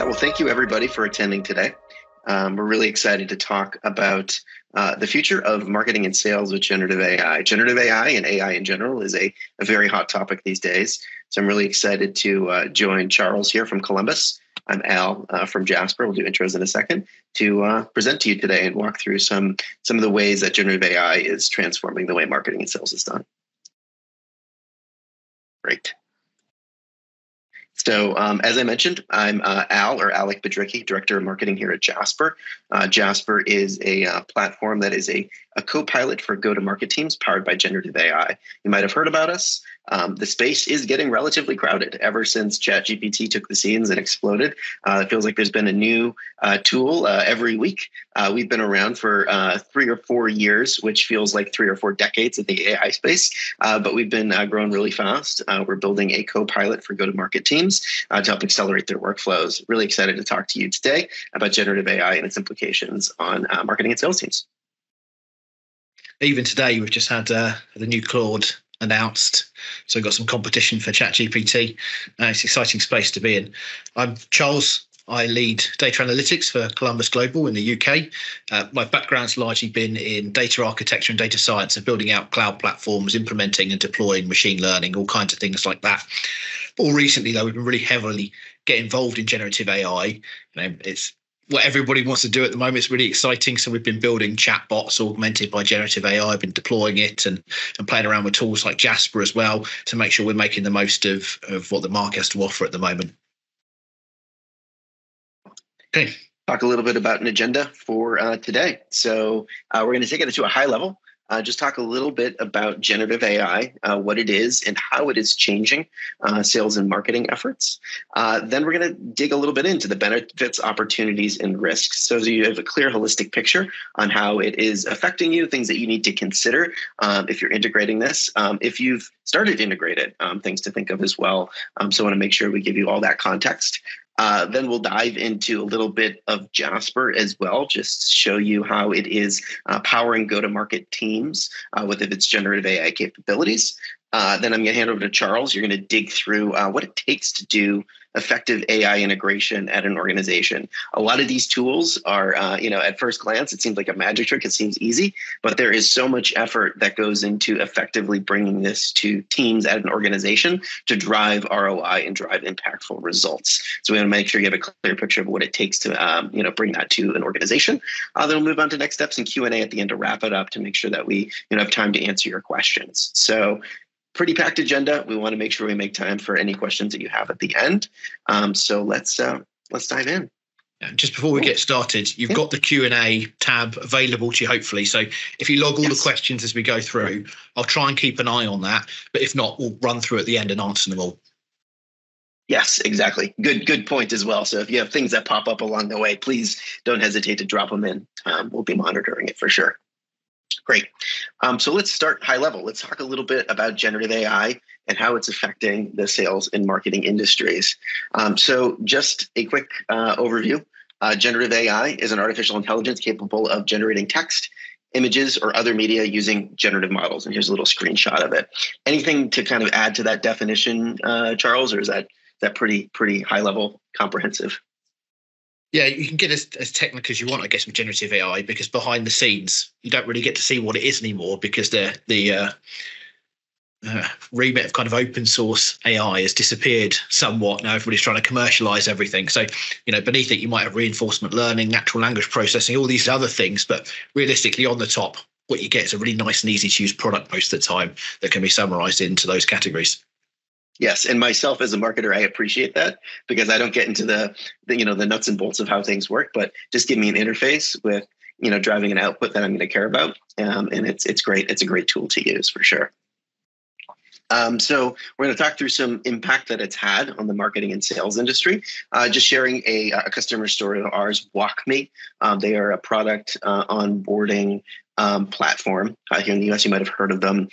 Yeah, well, thank you everybody for attending today. We're really excited to talk about the future of marketing and sales with generative AI. Generative AI and AI in general is a very hot topic these days. So I'm really excited to join Charles here from Columbus. I'm Al from Jasper. We'll do intros in a second to present to you today and walk through some of the ways that generative AI is transforming the way marketing and sales is done. Great. So as I mentioned, I'm Al or Alec Biedrzycki, Director of Marketing here at Jasper. Jasper is a platform that is a co-pilot for go-to-market teams powered by generative AI. You might have heard about us. The space is getting relatively crowded ever since ChatGPT took the scenes and exploded. It feels like there's been a new tool every week. We've been around for 3 or 4 years, which feels like 3 or 4 decades in the AI space, but we've been growing really fast. We're building a co-pilot for go-to-market teams to help accelerate their workflows. Really excited to talk to you today about generative AI and its implications on marketing and sales teams. Even today, we've just had the new Claude announced. So we've got some competition for ChatGPT. It's an exciting space to be in. I'm Charles. I lead data analytics for Columbus Global in the UK. My background's largely been in data architecture and data science and building out cloud platforms, implementing and deploying machine learning, all kinds of things like that. More recently, though, we've been really heavily getting involved in generative AI. It's what everybody wants to do at the moment. It's really exciting. So we've been building chatbots augmented by generative AI. I've been deploying it and playing around with tools like Jasper as well to make sure we're making the most of what the market has to offer at the moment. Okay. Talk a little bit about an agenda for today. So we're going to take it to a high level. Just talk a little bit about generative AI, what it is and how it is changing sales and marketing efforts. Then we're going to dig a little bit into the benefits, opportunities, and risks so you have a clear holistic picture on how it is affecting you, things that you need to consider if you're integrating this. If you've started to integrate it, things to think of as well. So I want to make sure we give you all that context. Then we'll dive into a little bit of Jasper as well, just to show you how it is powering go-to-market teams with its generative AI capabilities. Then I'm going to hand over to Charles. You're going to dig through what it takes to do effective AI integration at an organization. A lot of these tools are, at first glance, it seems like a magic trick. It seems easy, but there is so much effort that goes into effectively bringing this to teams at an organization to drive ROI and drive impactful results. So we want to make sure you have a clear picture of what it takes to, bring that to an organization. Then we'll move on to next steps and Q&A at the end to wrap it up to make sure that we have time to answer your questions. So pretty packed agenda. We want to make sure we make time for any questions that you have at the end. So let's dive in. Just before we get started, you've got the Q&A tab available to you, hopefully. So if you log all the questions as we go through, I'll try and keep an eye on that. But if not, we'll run through at the end and answer them all. Yes, exactly. Good point as well. So if you have things that pop up along the way, please don't hesitate to drop them in. We'll be monitoring it for sure. Great. So let's start high level. Let's talk a little bit about generative AI and how it's affecting the sales and marketing industries. So just a quick overview. Generative AI is an artificial intelligence capable of generating text, images, or other media using generative models. And here's a little screenshot of it. Anything to kind of add to that definition, Charles, or is that pretty high level comprehensive? Yeah, you can get as technical as you want, I guess, with generative AI, because behind the scenes, you don't really get to see what it is anymore because the remit of kind of open source AI has disappeared somewhat. Now everybody's trying to commercialize everything. So, beneath it, you might have reinforcement learning, natural language processing, all these other things. But realistically, on the top, what you get is a really nice and easy to use product most of the time that can be summarized into those categories. Yes, and myself as a marketer, I appreciate that because I don't get into the nuts and bolts of how things work, but just give me an interface with driving an output that I'm going to care about, and it's great. It's a great tool to use for sure. So we're going to talk through some impact that it's had on the marketing and sales industry. Just sharing a customer story of ours, WalkMe. They are a product onboarding platform here in the US. You might have heard of them.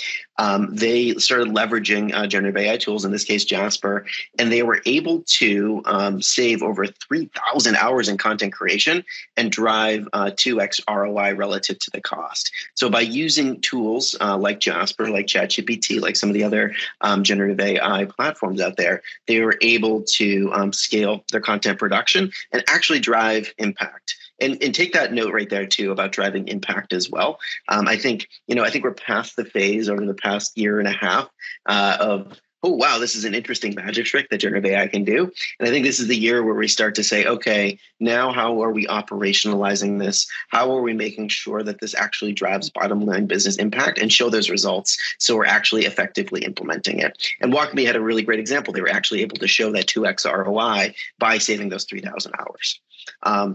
They started leveraging generative AI tools, in this case Jasper, and they were able to save over 3,000 hours in content creation and drive 2x ROI relative to the cost. So by using tools like Jasper, like ChatGPT, like some of the other generative AI platforms out there, they were able to scale their content production and actually drive impact. And take that note right there too about driving impact as well. I think we're past the phase over the past year and a half of, oh wow, this is an interesting magic trick that generative AI can do. And I think this is the year where we start to say, okay, now how are we operationalizing this? How are we making sure that this actually drives bottom line business impact and show those results so we're actually effectively implementing it? And WalkMe had a really great example. They were actually able to show that 2x ROI by saving those 3,000 hours.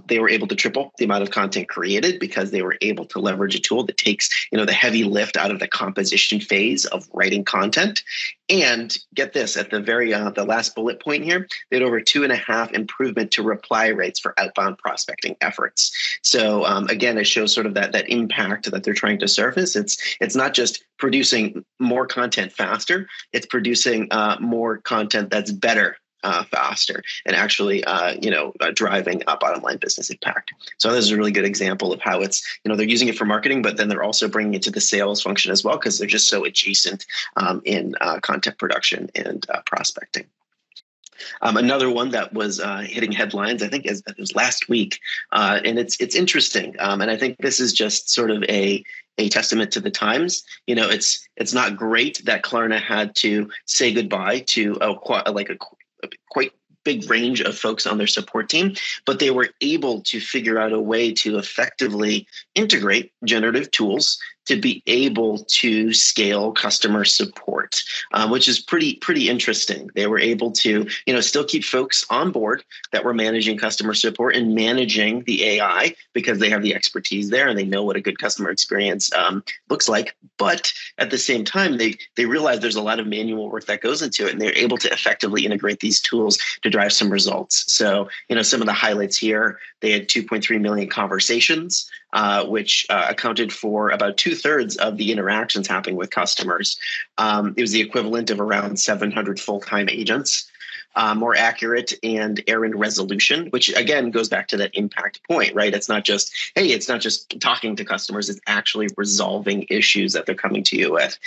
They were able to triple the amount of content created because they were able to leverage a tool that takes, the heavy lift out of the composition phase of writing content. And get this, at the very the last bullet point here, they had over 2.5 improvement to reply rates for outbound prospecting efforts. So again, it shows sort of that impact that they're trying to surface. It's not just producing more content faster; it's producing more content that's better. Faster and actually, driving bottom line business impact. So this is a really good example of how it's, they're using it for marketing, but then they're also bringing it to the sales function as well because they're just so adjacent in content production and prospecting. Another one that was hitting headlines, I think, it was last week, and it's interesting, and I think this is just sort of a testament to the times. It's not great that Klarna had to say goodbye to a quite big range of folks on their support team, but they were able to figure out a way to effectively integrate generative tools to be able to scale customer support, which is pretty interesting. They were able to, still keep folks on board that were managing customer support and managing the AI because they have the expertise there and they know what a good customer experience looks like. But at the same time, they realize there's a lot of manual work that goes into it, and they're able to effectively integrate these tools to drive some results. So, some of the highlights here, they had 2.3 million conversations, which accounted for about 2/3 of the interactions happening with customers. It was the equivalent of around 700 full-time agents. More accurate and errand resolution, which again goes back to that impact point, right? It's not just talking to customers, it's actually resolving issues that they're coming to you with.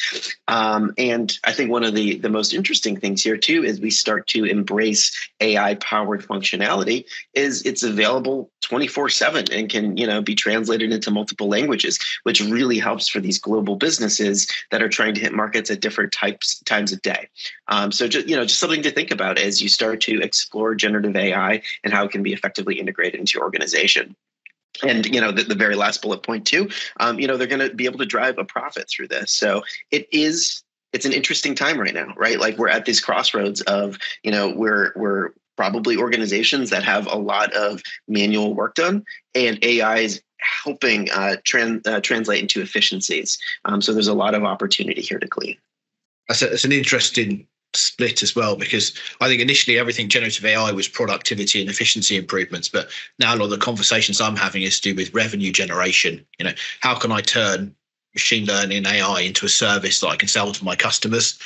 And I think one of the most interesting things here too is we start to embrace AI-powered functionality. Is it's available 24/7 and can be translated into multiple languages, which really helps for these global businesses that are trying to hit markets at different times of day. So just something to think about as you start to explore generative AI and how it can be effectively integrated into your organization. And, the very last bullet point too, they're going to be able to drive a profit through this. So it's an interesting time right now, right? Like we're at these crossroads of, we're probably organizations that have a lot of manual work done, and AI is helping translate into efficiencies. So there's a lot of opportunity here to glean. That's an interesting split as well, because I think initially everything generative AI was productivity and efficiency improvements, but now a lot of the conversations I'm having is to do with revenue generation. How can I turn machine learning and AI into a service that I can sell to my customers?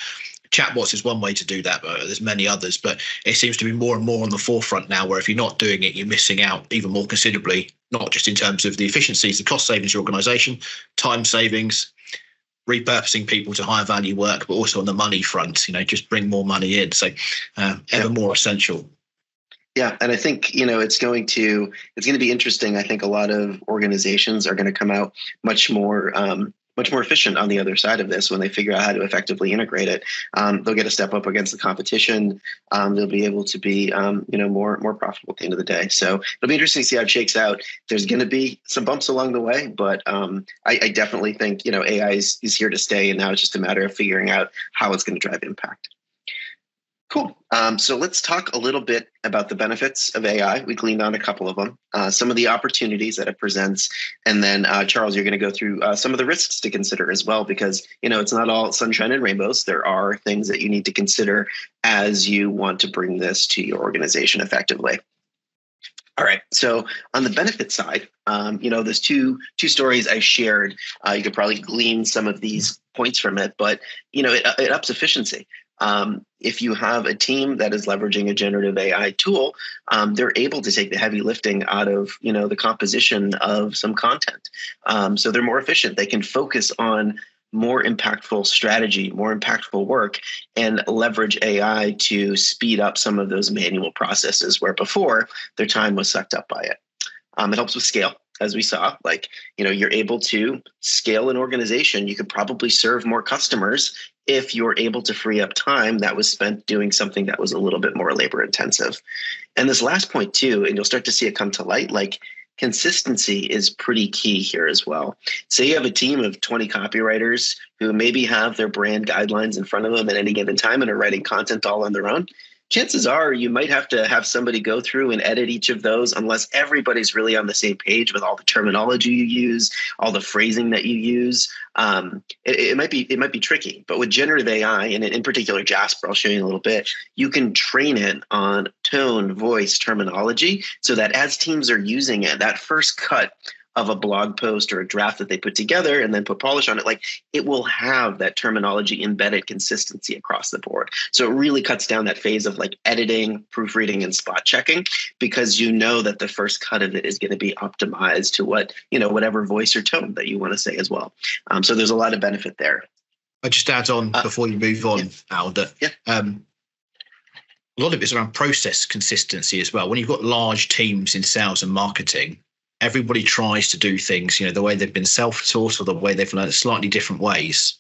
Chatbots is one way to do that, but there's many others. But it seems to be more and more on the forefront now, where if you're not doing it, you're missing out even more considerably, not just in terms of the efficiencies, the cost savings, your organization, time savings, repurposing people to higher value work, but also on the money front, just bring more money in. So ever more essential. Yeah. And I think, it's going to be interesting. I think a lot of organizations are going to come out much more efficient on the other side of this when they figure out how to effectively integrate it. They'll get a step up against the competition. They'll be able to be, more profitable at the end of the day. So it'll be interesting to see how it shakes out. There's going to be some bumps along the way, but I definitely think, AI is here to stay. And now it's just a matter of figuring out how it's going to drive impact. Cool. So let's talk a little bit about the benefits of AI. We gleaned on a couple of them, some of the opportunities that it presents. And then, Charles, you're going to go through some of the risks to consider as well, because, it's not all sunshine and rainbows. There are things that you need to consider as you want to bring this to your organization effectively. All right. So on the benefit side, there's two stories I shared. You could probably glean some of these points from it, but it ups efficiency. If you have a team that is leveraging a generative AI tool, they're able to take the heavy lifting out of the composition of some content. So they're more efficient. They can focus on more impactful strategy, more impactful work, and leverage AI to speed up some of those manual processes where before their time was sucked up by it. It helps with scale, as we saw. You're able to scale an organization. You could probably serve more customers if you're able to free up time that was spent doing something that was a little bit more labor intensive. And this last point too, and you'll start to see it come to light, consistency is pretty key here as well. Say you have a team of 20 copywriters who maybe have their brand guidelines in front of them at any given time and are writing content all on their own. Chances are you might have to have somebody go through and edit each of those unless everybody's really on the same page with all the terminology you use, all the phrasing that you use. It might be tricky, but with generative AI and in particular Jasper, I'll show you in a little bit, you can train it on tone, voice, terminology so that as teams are using it, that first cut of a blog post or a draft that they put together and then put polish on it, it will have that terminology embedded consistency across the board. So it really cuts down that phase of editing, proofreading, and spot checking, because that the first cut of it is going to be optimized to whatever voice or tone that you want to say as well. So there's a lot of benefit there. I just add on before you move on, Al, that a lot of it's around process consistency as well. When you've got large teams in sales and marketing, everybody tries to do things, the way they've been self-taught or the way they've learned slightly different ways.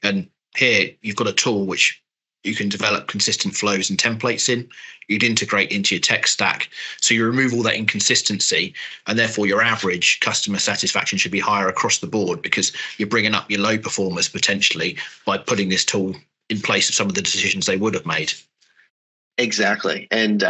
And here you've got a tool which you can develop consistent flows and templates in. You'd integrate into your tech stack. So you remove all that inconsistency, and therefore your average customer satisfaction should be higher across the board because you're bringing up your low performers potentially by putting this tool in place of some of the decisions they would have made. Exactly. And,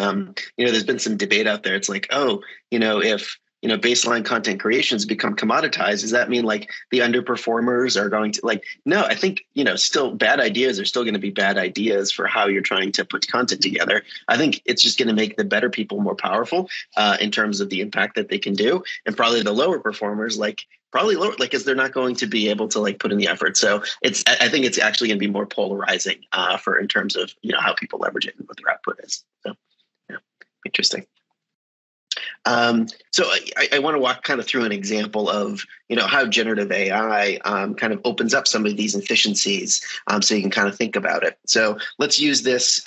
there's been some debate out there. It's if baseline content creations become commoditized, does that mean the underperformers are going to no, I think, still bad ideas are still going to be bad ideas for how you're trying to put content together. I think it's just going to make the better people more powerful in terms of the impact that they can do. And probably the lower performers, probably lower, because they're not going to be able to put in the effort. So I think it's actually going to be more polarizing in terms of, how people leverage it and what their output is. So yeah, interesting. So I want to walk kind of through an example of, how generative AI kind of opens up some of these efficiencies so you can kind of think about it. So let's use this,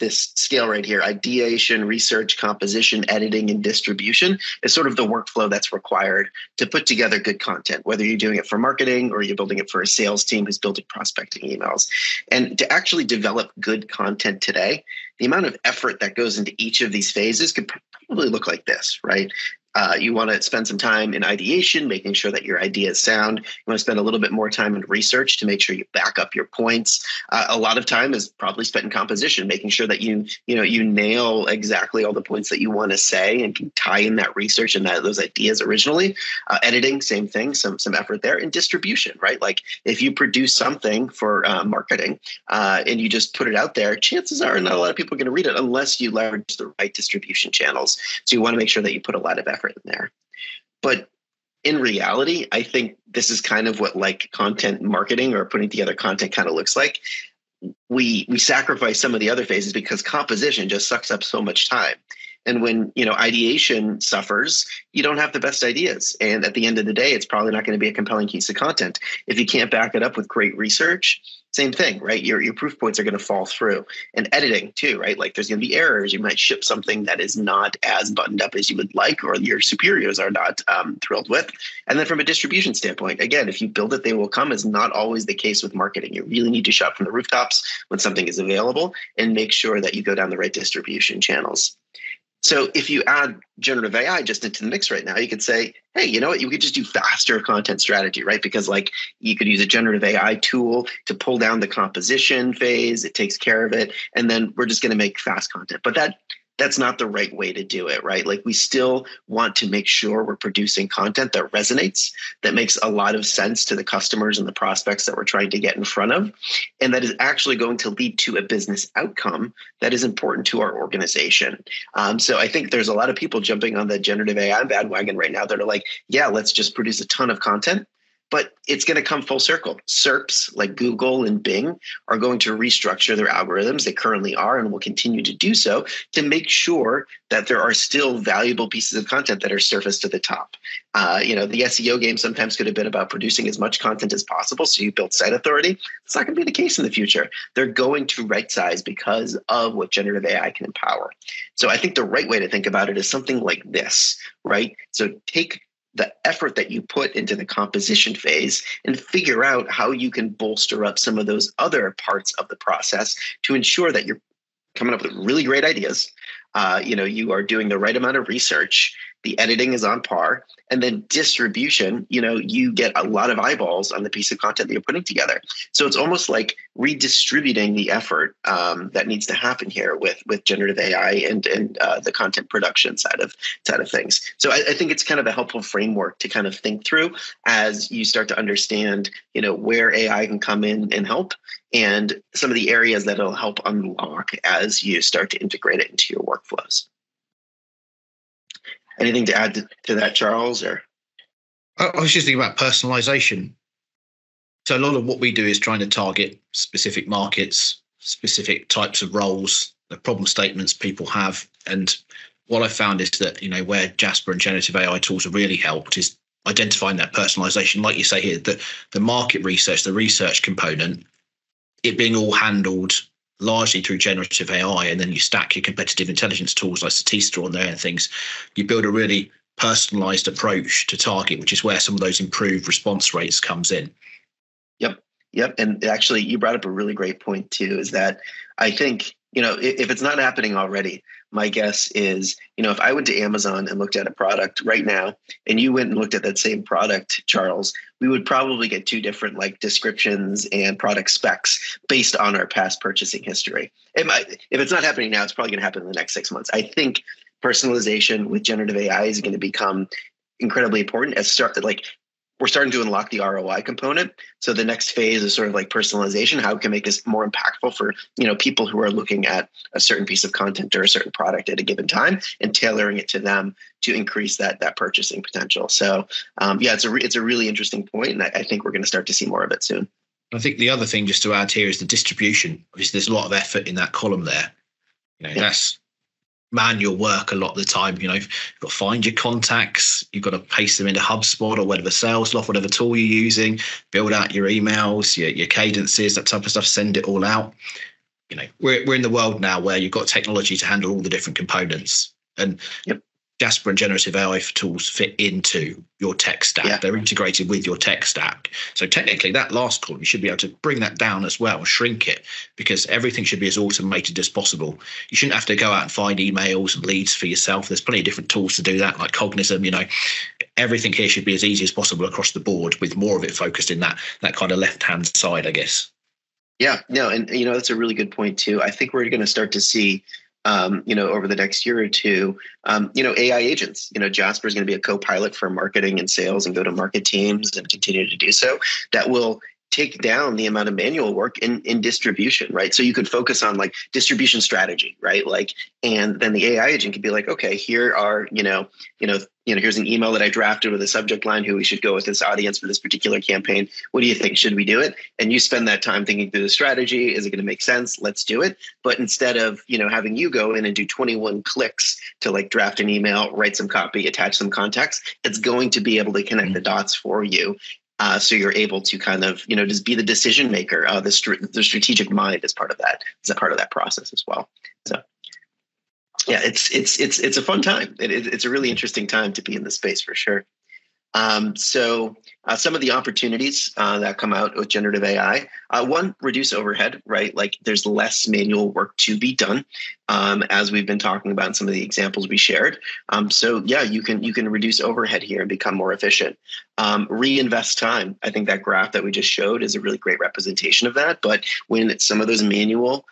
this scale right here: ideation, research, composition, editing, and distribution is sort of the workflow that's required to put together good content, whether you're doing it for marketing or you're building it for a sales team who's building prospecting emails. And to actually develop good content today, the amount of effort that goes into each of these phases could probably look like this, right? You want to spend some time in ideation, making sure that your idea is sound. You want to spend a little bit more time in research to make sure you back up your points. A lot of time is probably spent in composition, making sure that you nail exactly all the points that you want to say and can tie in that research and those ideas originally. Editing, same thing, some effort there. And distribution, right? If you produce something for marketing and you just put it out there, chances are not a lot of people are going to read it unless you leverage the right distribution channels. So you want to make sure that you put a lot of effort in there. But in reality, I think this is kind of what content marketing or putting together content kind of looks like. We sacrifice some of the other phases because composition just sucks up so much time. And when, ideation suffers, you don't have the best ideas. And at the end of the day, it's probably not going to be a compelling piece of content. If you can't back it up with great research, same thing, right? Your proof points are going to fall through. And editing too, right? There's going to be errors. You might ship something that is not as buttoned up as you would like, or your superiors are not thrilled with. And then from a distribution standpoint, again, if you build it, they will come is not always the case with marketing. You really need to shout from the rooftops when something is available and make sure that you go down the right distribution channels. So if you add generative AI just into the mix right now, you could say, hey, you know what? You could just do faster content strategy, right? Because you could use a generative AI tool to pull down the composition phase. It takes care of it. And then we're just going to make fast content. But that's not the right way to do it, right? Like we still want to make sure we're producing content that resonates, that makes a lot of sense to the customers and the prospects that we're trying to get in front of, and that is actually going to lead to a business outcome that is important to our organization. So I think there's a lot of people jumping on the generative AI bandwagon right now that are like, yeah, let's just produce a ton of content. But it's going to come full circle. SERPs like Google and Bing are going to restructure their algorithms. They currently are and will continue to do so to make sure that there are still valuable pieces of content that are surfaced to the top. The SEO game sometimes could have been about producing as much content as possible so you build site authority. It's not going to be the case in the future. They're going to right size because of what generative AI can empower. So I think the right way to think about it is something like this, right? So take the effort that you put into the composition phase and figure out how you can bolster up some of those other parts of the process to ensure that you're coming up with really great ideas. You are doing the right amount of research. The editing is on par. And then distribution, you get a lot of eyeballs on the piece of content that you're putting together. So it's almost like redistributing the effort that needs to happen here with generative AI and the content production side of things. So I think it's kind of a helpful framework to kind of think through as you start to understand, where AI can come in and help, and some of the areas that it'll help unlock as you start to integrate it into your workflows. Anything to add to that, Charles? Or I was just thinking about personalization. So a lot of what we do is trying to target specific markets, specific types of roles, the problem statements people have. And what I found is that, where Jasper and generative AI tools have really helped is identifying that personalization. Like you say here, the market research, the research component, it being all handled largely through generative AI, and then you stack your competitive intelligence tools like Statista on there and things. You build a really personalized approach to target, which is where some of those improved response rates comes in. Yep. And actually, you brought up a really great point too, is that I think, if it's not happening already, my guess is, if I went to Amazon and looked at a product right now, and you went and looked at that same product, Charles, we would probably get two different descriptions and product specs based on our past purchasing history. If it's not happening now, it's probably going to happen in the next 6 months. I think personalization with generative AI is going to become incredibly important we're starting to unlock the ROI component. So the next phase is sort of like personalization, how we can make this more impactful for, people who are looking at a certain piece of content or a certain product at a given time and tailoring it to them to increase that purchasing potential. So it's a really interesting point. And I think we're going to start to see more of it soon. I think the other thing just to add here is the distribution. Obviously, there's a lot of effort in that column there. That's manual work a lot of the time. You've got to find your contacts, you've got to paste them into HubSpot or whatever Salesloft, whatever tool you're using, build out your emails, your cadences, that type of stuff, send it all out. We're in the world now where you've got technology to handle all the different components, and Jasper and generative AI tools fit into your tech stack. Yeah. They're integrated with your tech stack. So technically that last column, you should be able to bring that down as well, shrink it, because everything should be as automated as possible. You shouldn't have to go out and find emails and leads for yourself. There's plenty of different tools to do that, like Cognism. Everything here should be as easy as possible across the board, with more of it focused in that kind of left-hand side, I guess. Yeah, no, and that's a really good point too. I think we're going to start to see over the next year or two, AI agents. Jasper is going to be a co-pilot for marketing and sales and go-to-market teams, and continue to do so. That will take down the amount of manual work in distribution, right? So you could focus on distribution strategy, right? And then the AI agent could be like, okay, here are, here's an email that I drafted with a subject line, who we should go with this audience for this particular campaign. What do you think? Should we do it? And you spend that time thinking through the strategy. Is it going to make sense? Let's do it. But instead of, having you go in and do 21 clicks to draft an email, write some copy, attach some context, it's going to be able to connect the dots for you. So you're able to kind of, just be the decision maker. The strategic mind is part of that. It's a part of that process as well. So, yeah, it's a fun time. It's a really interesting time to be in the space for sure. So some of the opportunities that come out with generative AI, one, reduce overhead, right? There's less manual work to be done, as we've been talking about in some of the examples we shared. So yeah, you can reduce overhead here and become more efficient. Reinvest time. I think that graph that we just showed is a really great representation of that. But when some of those manual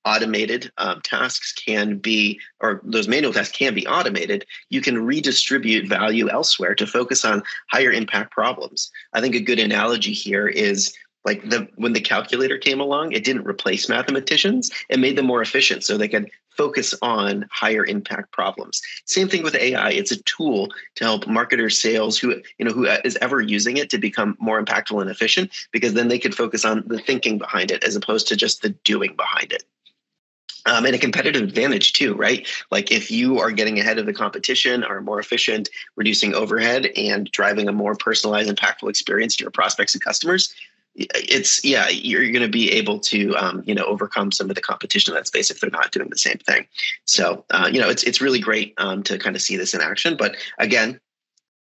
automated tasks can be, or those manual tasks can be automated, you can redistribute value elsewhere to focus on higher impact problems. I think a good analogy here is like when the calculator came along, it didn't replace mathematicians. It made them more efficient so they could focus on higher impact problems. Same thing with AI. It's a tool to help marketers, sales, who is ever using it to become more impactful and efficient, because then they could focus on the thinking behind it as opposed to just the doing behind it. And a competitive advantage too, right? Like if you are getting ahead of the competition, are more efficient, reducing overhead and driving a more personalized, impactful experience to your prospects and customers, you're going to be able to overcome some of the competition in that space if they're not doing the same thing. So it's really great to kind of see this in action. But again,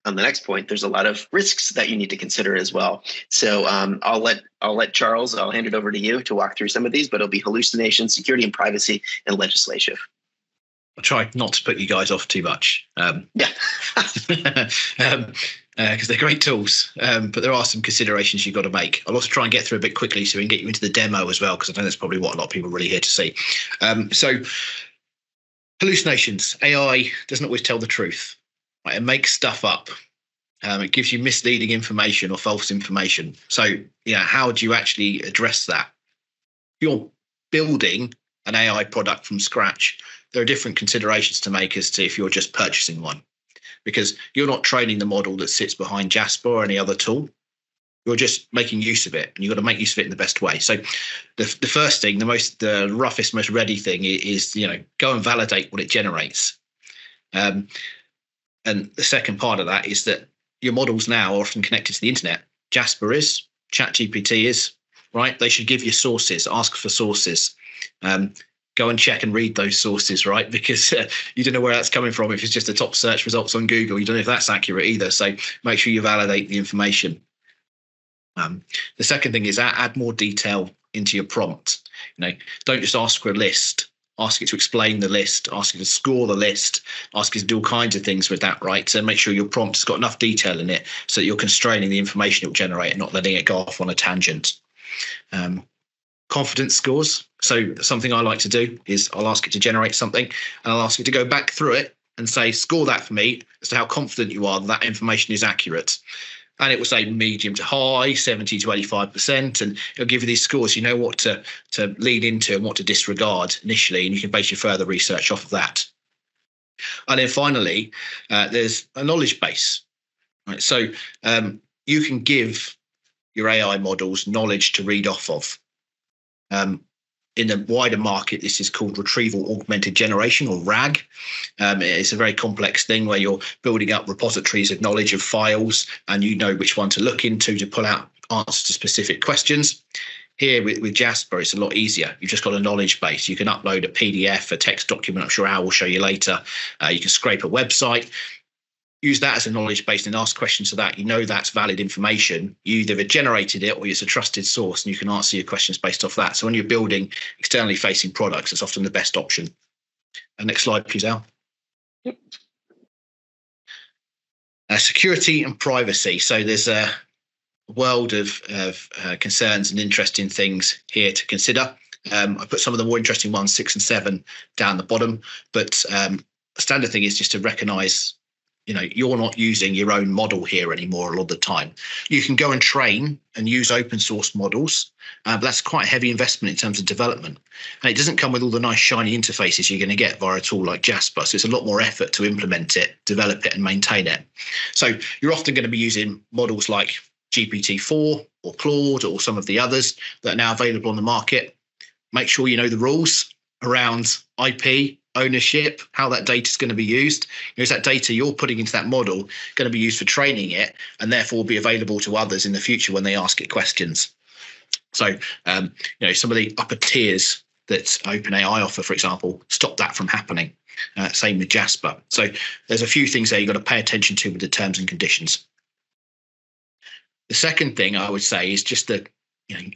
on the next point, there's a lot of risks that you need to consider as well. So I'll let Charles, I'll hand it over to you to walk through some of these, but it'll be hallucination, security and privacy, and legislation. I'll try not to put you guys off too much. Because they're great tools, but there are some considerations you've got to make. I'll also try and get through a bit quickly so we can get you into the demo as well, because I know that's probably what a lot of people are really here to see. So hallucinations. AI doesn't always tell the truth. Right? It makes stuff up. It gives you misleading information or false information. So how do you actually address that? If you're building an AI product from scratch, there are different considerations to make as to if you're just purchasing one, because you're not training the model that sits behind Jasper or any other tool. You're just making use of it, and you've got to make use of it in the best way. So the first thing, the roughest, most ready thing is go and validate what it generates. And the second part of that is that your models now are often connected to the internet. Jasper is, ChatGPT is, right? They should give you sources, ask for sources. Go and check and read those sources, right? Because you don't know where that's coming from. If it's just the top search results on Google, you don't know if that's accurate either. So make sure you validate the information. The second thing is add more detail into your prompt. Don't just ask for a list. Ask it to explain the list. Ask it to score the list. Ask it to do all kinds of things with that, right? So make sure your prompt has got enough detail in it so that you're constraining the information it will generate and not letting it go off on a tangent. Confidence scores. So something I like to do is I'll ask it to generate something, and I'll ask it to go back through it and say, score that for me as to how confident you are that information is accurate. And it will say medium to high, 70 to 85%, and it'll give you these scores. You know what to lean into and what to disregard initially, and you can base your further research off of that. And then finally, there's a knowledge base. Right? So you can give your AI models knowledge to read off of. In the wider market, this is called retrieval augmented generation, or RAG. It's a very complex thing where you're building up repositories of knowledge of files, and you know which one to look into to pull out answers to specific questions. Here with Jasper, it's a lot easier. You've just got a knowledge base. You can upload a PDF, a text document. I'm sure Al will show you later. You can scrape a website. Use that as a knowledge base and ask questions to that. You know that's valid information. You either generated it or it's a trusted source, and you can answer your questions based off that. So when you're building externally facing products, it's often the best option. Next slide, please, Al. Yep. Security and privacy. So there's a world of concerns and interesting things here to consider. I put some of the more interesting ones, 6 and 7, down the bottom. But a standard thing is just to recognize you're not using your own model here anymore a lot of the time. You can go and train and use open source models, but that's quite a heavy investment in terms of development. And it doesn't come with all the nice shiny interfaces you're going to get via a tool like Jasper. So it's a lot more effort to implement it, develop it, and maintain it. So you're often going to be using models like GPT-4 or Claude or some of the others that are now available on the market. Make sure you know the rules around IP, ownership, how that data is going to be used. Is that data you're putting into that model going to be used for training it, and therefore will be available to others in the future when they ask it questions? So, some of the upper tiers that OpenAI offer, for example, stop that from happening. Same with Jasper. So there's a few things there you've got to pay attention to with the terms and conditions. The second thing I would say is just that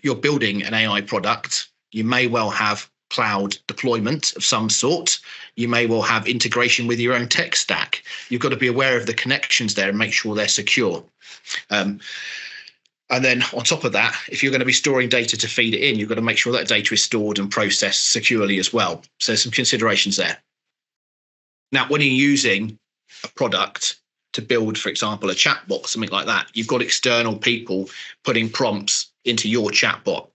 you're building an AI product. You may well have cloud deployment of some sort. You may well have integration with your own tech stack. You've got to be aware of the connections there and make sure they're secure. And then on top of that, if you're going to be storing data to feed it in, you've got to make sure that data is stored and processed securely as well. So there's some considerations there. Now, when you're using a product to build, for example, a chatbot, something like that, you've got external people putting prompts into your chatbot.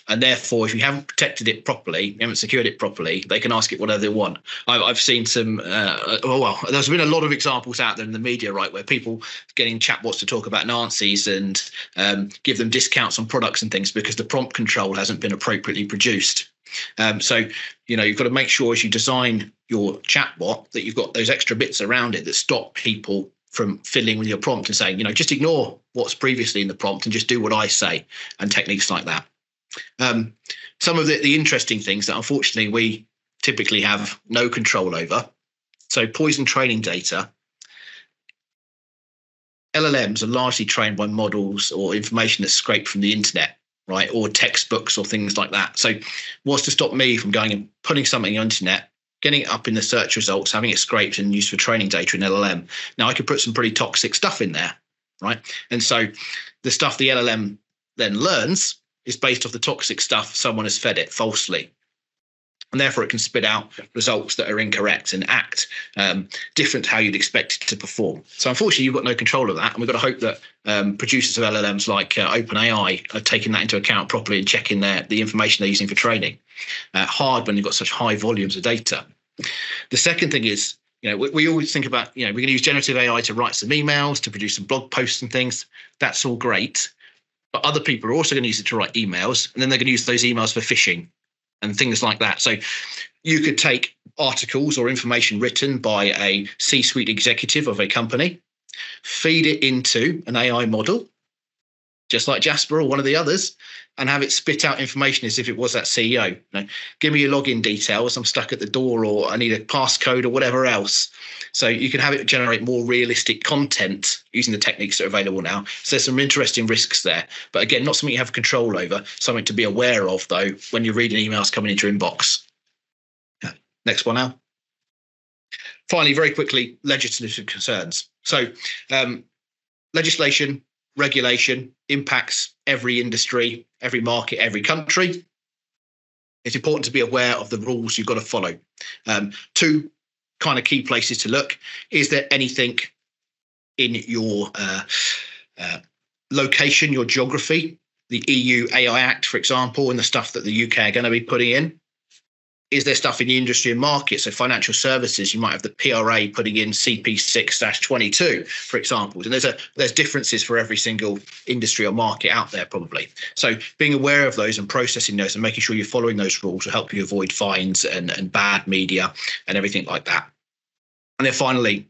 And therefore, if you haven't protected it properly, you haven't secured it properly, they can ask it whatever they want. I've seen some, there's been a lot of examples out there in the media, right, where people getting chatbots to talk about Nazis and give them discounts on products and things because the prompt control hasn't been appropriately produced. So, you've got to make sure as you design your chatbot that you've got those extra bits around it that stop people from fiddling with your prompt and saying, just ignore what's previously in the prompt and just do what I say, and techniques like that. Some of the interesting things that unfortunately we typically have no control over. So poison training data. LLMs are largely trained by models or information that's scraped from the internet, right? Or textbooks or things like that. So what's to stop me from going and putting something on the internet, getting it up in the search results, having it scraped and used for training data in LLM? Now I could put some pretty toxic stuff in there, right? And so the stuff the LLM then learns is based off the toxic stuff someone has fed it falsely. And therefore, it can spit out results that are incorrect and act different to how you'd expect it to perform. So unfortunately, you've got no control of that. And we've got to hope that producers of LLMs like OpenAI are taking that into account properly and checking the information they're using for training. Hard when you've got such high volumes of data. The second thing is, we always think about, we're going to use generative AI to write some emails, to produce some blog posts and things. That's all great. But other people are also going to use it to write emails, and then they're going to use those emails for phishing and things like that. So you could take articles or information written by a C-suite executive of a company, feed it into an AI model, just like Jasper or one of the others, and have it spit out information as if it was that CEO. Give me your login details. I'm stuck at the door, or I need a passcode or whatever else. So you can have it generate more realistic content using the techniques that are available now. So there's some interesting risks there. But again, not something you have control over, something to be aware of, though, when you're reading emails coming into your inbox. Next one now. Finally, very quickly, legislative concerns. So legislation, regulation impacts every industry, every market, every country. It's important to be aware of the rules you've got to follow. Two kind of key places to look. Is there anything in your location, your geography, the EU AI Act, for example, and the stuff that the UK are going to be putting in? Is there stuff in the industry and market? So financial services, you might have the PRA putting in CP6-22, for example. And there's differences for every single industry or market out there, probably. So being aware of those and processing those and making sure you're following those rules will help you avoid fines and bad media and everything like that. And then finally,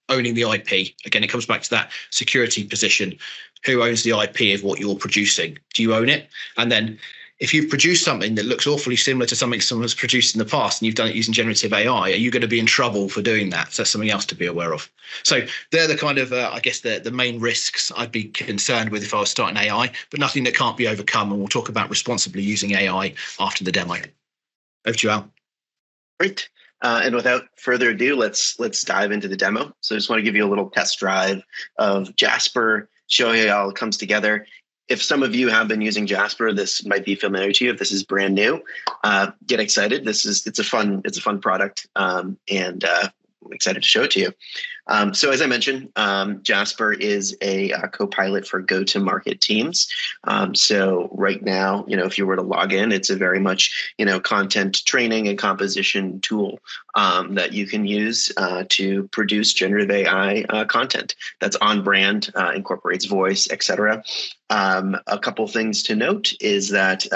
owning the IP. Again, it comes back to that security position. Who owns the IP of what you're producing? Do you own it? And then if you've produced something that looks awfully similar to something someone's produced in the past and you've done it using generative AI, are you going to be in trouble for doing that? So that's something else to be aware of. So they're the kind of, the main risks I'd be concerned with if I was starting AI, but nothing that can't be overcome. And we'll talk about responsibly using AI after the demo. Over to you, Al. Great. And without further ado, let's dive into the demo. So I just want to give you a little test drive of Jasper, show you how it all comes together. If some of you have been using Jasper, this might be familiar to you. If this is brand new, get excited. It's a fun product, and I'm excited to show it to you. So as I mentioned, Jasper is a co-pilot for go-to-market teams. So right now, if you were to log in, it's a very much, content training and composition tool that you can use to produce generative AI content that's on brand, incorporates voice, etc. A couple things to note is that,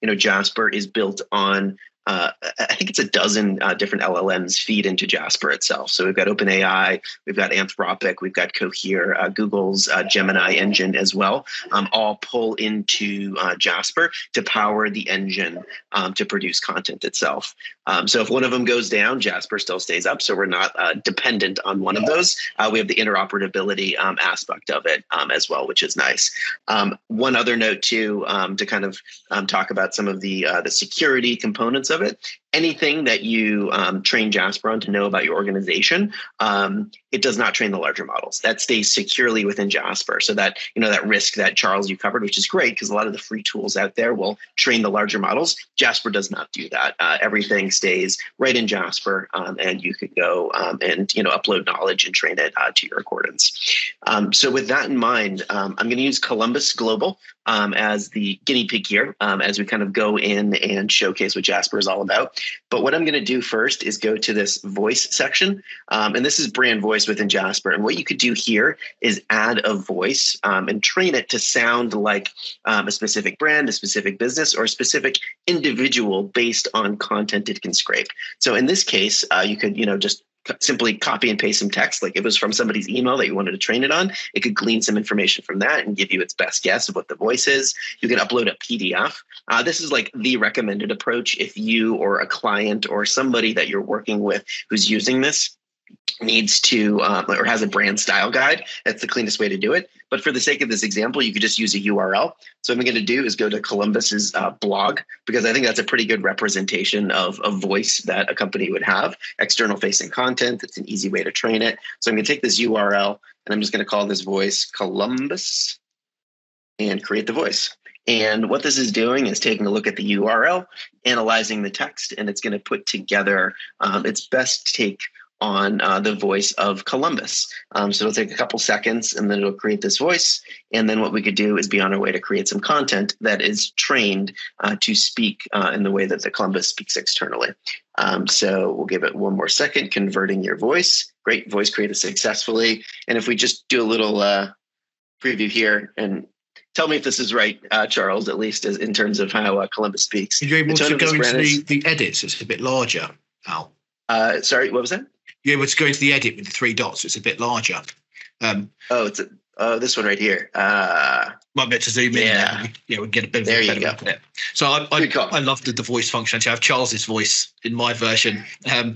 Jasper is built on I think it's a dozen different LLMs feed into Jasper itself. So we've got OpenAI, we've got Anthropic, we've got Cohere, Google's Gemini engine as well, all pull into Jasper to power the engine to produce content itself. So if one of them goes down, Jasper still stays up. So we're not dependent on one of those. We have the interoperability aspect of it as well, which is nice. One other note too, to kind of talk about some of the security components of it. anything that you train Jasper on to know about your organization, it does not train the larger models. That stays securely within Jasper. So that, that risk that Charles you covered, which is great because a lot of the free tools out there will train the larger models. Jasper does not do that. Everything stays right in Jasper, and you can go and upload knowledge and train it to your accordance. So with that in mind, I'm going to use Columbus Global as the guinea pig here as we kind of go in and showcase what Jasper is all about. But what I'm going to do first is go to this voice section. And this is brand voice within Jasper. And what you could do here is add a voice and train it to sound like a specific brand, a specific business, or a specific individual based on content it can scrape. So in this case, you could, just simply copy and paste some text. Like if it was from somebody's email that you wanted to train it on, it could glean some information from that and give you its best guess of what the voice is. You can upload a PDF. This is like the recommended approach if you or a client or somebody that you're working with who's using this needs to or has a brand style guide. That's the cleanest way to do it. But for the sake of this example, you could just use a URL. So what I'm going to do is go to Columbus's blog, because I think that's a pretty good representation of a voice that a company would have. External facing content. It's an easy way to train it. So I'm going to take this URL and I'm just going to call this voice Columbus and create the voice. And what this is doing is taking a look at the URL, analyzing the text, and it's going to put together its best take on the voice of Columbus. So it'll take a couple seconds and then it'll create this voice. And then what we could do is be on our way to create some content that is trained to speak in the way that the Columbus speaks externally. So we'll give it one more second, converting your voice. Great, voice created successfully. And if we just do a little preview here and tell me if this is right, Charles, at least as in terms of how Columbus speaks. You're able to go into the edits. It's a bit larger, Al. Sorry, what was that? You're able to go into the edit with the three dots. It's a bit larger. This one right here. Might be able to zoom in. Yeah, we get a bit of a better look at it. So I love the voice functionality. I have Charles's voice in my version, I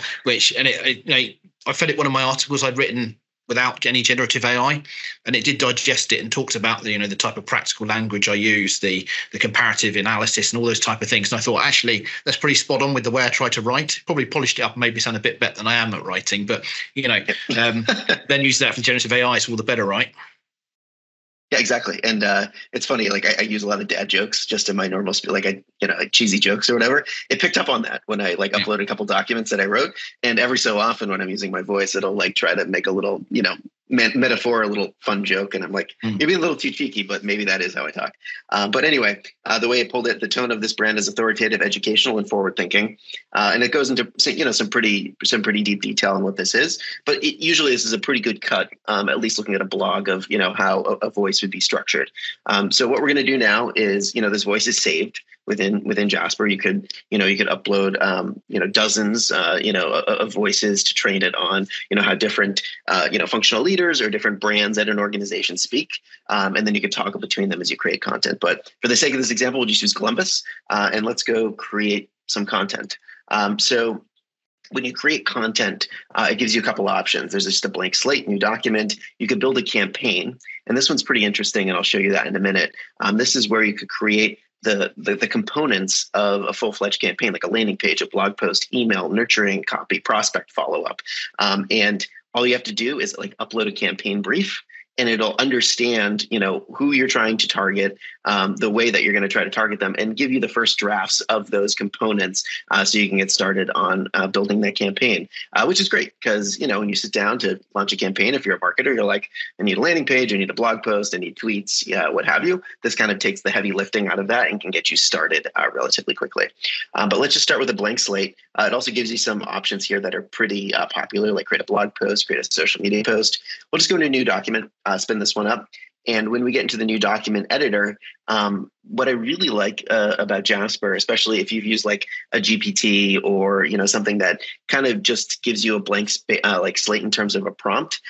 fed it one of my articles I'd written without any generative AI, and it did digest it and talked about the type of practical language I use, the comparative analysis and all those type of things. And I thought, actually, that's pretty spot on with the way I try to write. Probably polished it up and maybe sound a bit better than I am at writing, but then use that for generative AI, it's all the better, right? Yeah, exactly. And it's funny, like I use a lot of dad jokes just in my normal speech, like cheesy jokes or whatever. It picked up on that when I uploaded a couple documents that I wrote. And every so often when I'm using my voice, it'll try to make a little, metaphor, a little fun joke. And I'm like, you're being a little too cheeky, but maybe that is how I talk. But anyway, the way it pulled it, the tone of this brand is authoritative, educational, and forward thinking. And it goes into, some pretty deep detail on what this is. But usually this is a pretty good cut, at least looking at a blog of, how a voice would be structured. So what we're going to do now is, this voice is saved within Jasper. You could upload, dozens, of voices to train it on, how different, functional leaders or different brands at an organization speak. And then you could toggle between them as you create content. But for the sake of this example, we'll just use Columbus and let's go create some content. So when you create content, it gives you a couple options. There's just a blank slate, new document. You could build a campaign. And this one's pretty interesting, and I'll show you that in a minute. This is where you could create the components of a full-fledged campaign, like a landing page, a blog post, email, nurturing, copy, prospect, follow-up. And all you have to do is upload a campaign brief, and it'll understand, who you're trying to target, the way that you're going to try to target them, and give you the first drafts of those components so you can get started on building that campaign, which is great because, when you sit down to launch a campaign, if you're a marketer, you're like, I need a landing page, I need a blog post, I need tweets, what have you. This kind of takes the heavy lifting out of that and can get you started relatively quickly. But let's just start with a blank slate. It also gives you some options here that are pretty popular, like create a blog post, create a social media post. We'll just go into a new document. Spin this one up. And when we get into the new document editor, what I really like about Jasper, especially if you've used like a GPT or, something that kind of just gives you a blank slate in terms of a prompt,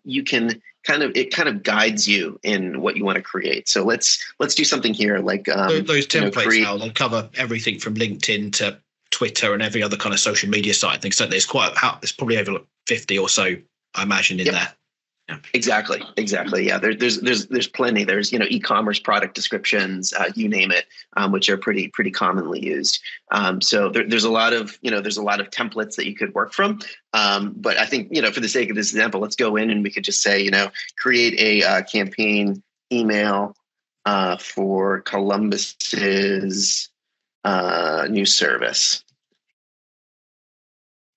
you can it kind of guides you in what you want to create. So let's do something here like those templates now, they'll cover everything from LinkedIn to Twitter and every other kind of social media site. I think so. There's probably over 50 or so, I imagine, in there. Exactly. Yeah, there's plenty. There's e-commerce product descriptions, you name it, which are pretty commonly used. So there's a lot of templates that you could work from. But I think for the sake of this example, let's go in and we could just say create a campaign email for Columbus's new service.